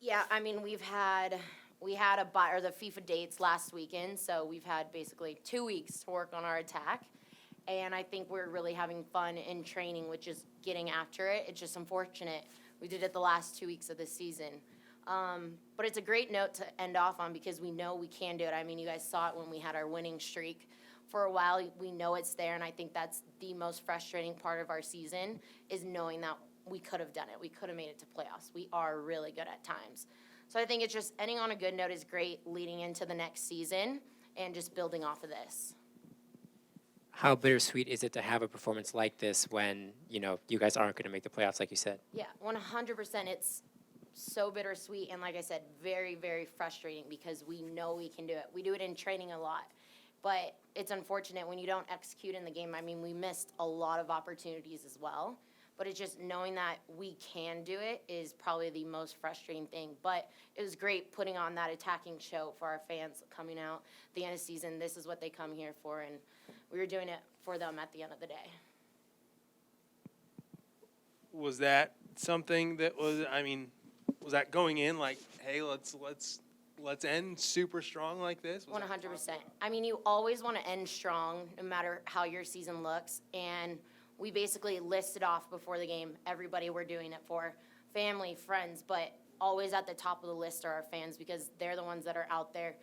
Yeah, I mean, we had the FIFA dates last weekend, so we've had basically 2 weeks to work on our attack. And I think we're really having fun in training, which is getting after it. It's just unfortunate we did it the last 2 weeks of the season. But it's a great note to end off on because we know we can do it. I mean, you guys saw it when we had our winning streak. For a while, we know it's there, and I think that's the most frustrating part of our season is knowing that we could have done it. We could have made it to playoffs. We are really good at times. So I think it's just ending on a good note is great leading into the next season and just building off of this. How bittersweet is it to have a performance like this when, you guys aren't going to make the playoffs like you said? Yeah, 100%. It's so bittersweet and, like I said, very, very frustrating because we know we can do it. We do it in training a lot. But it's unfortunate when you don't execute in the game. I mean, we missed a lot of opportunities as well. But it's just knowing that we can do it is probably the most frustrating thing. But it was great putting on that attacking show for our fans coming out at the end of the season. This is what they come here for, and we were doing it for them at the end of the day. Was that something that was that going in like, hey, let's end super strong like this? 100%. I mean, you always want to end strong no matter how your season looks, and we basically listed off before the game everybody we're doing it for, family, friends, but always at the top of the list are our fans because they're the ones that are out there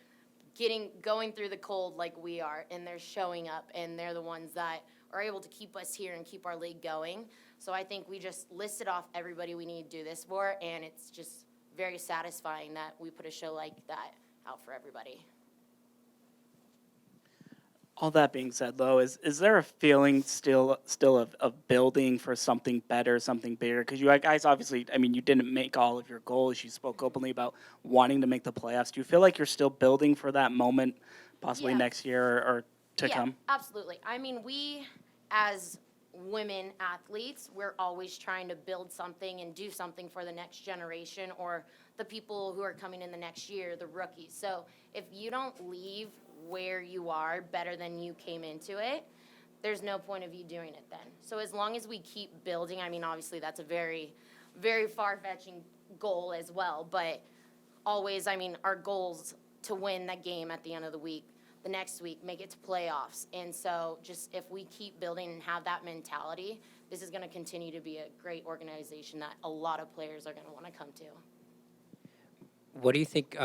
going through the cold like we are, and they're showing up, and they're the ones that are able to keep us here and keep our league going. So I think we just listed off everybody we need to do this for, and it's just very satisfying that we put a show like that out for everybody. All that being said, though, is there a feeling still of building for something better, something bigger? Because you guys obviously, I mean, you didn't make all of your goals. You spoke openly about wanting to make the playoffs. Do you feel like you're still building for that moment, possibly next year or to come? Yeah, absolutely. I mean, we as women athletes, we're always trying to build something and do something for the next generation or the people who are coming in the next year, the rookies. So if you don't leave where you are better than you came into it, there's no point of you doing it then. So as long as we keep building, I mean, obviously that's a very, very far-fetching goal as well, but always, I mean, our goal's to win that game at the end of the week, the next week, make it to playoffs. And so just if we keep building and have that mentality, this is going to continue to be a great organization that a lot of players are going to want to come to. What do you think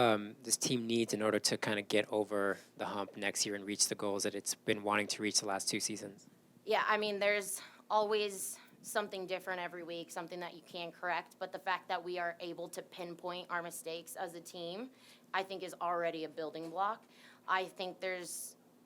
this team needs in order to kind of get over the hump next year and reach the goals that it's been wanting to reach the last 2 seasons? Yeah, I mean, there's always something different every week, something that you can correct. But the fact that we are able to pinpoint our mistakes as a team, I think is already a building block. I think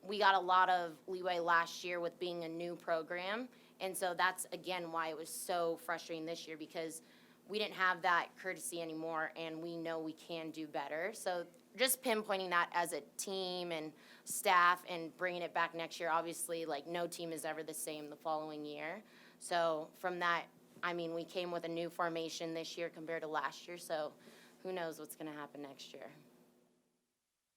we got a lot of leeway last year with being a new program. And so that's, again, why it was so frustrating this year because we didn't have that courtesy anymore, and we know we can do better. So just pinpointing that as a team and staff and bringing it back next year, obviously, like, no team is ever the same the following year. So from that, I mean, we came with a new formation this year compared to last year, so who knows what's going to happen next year.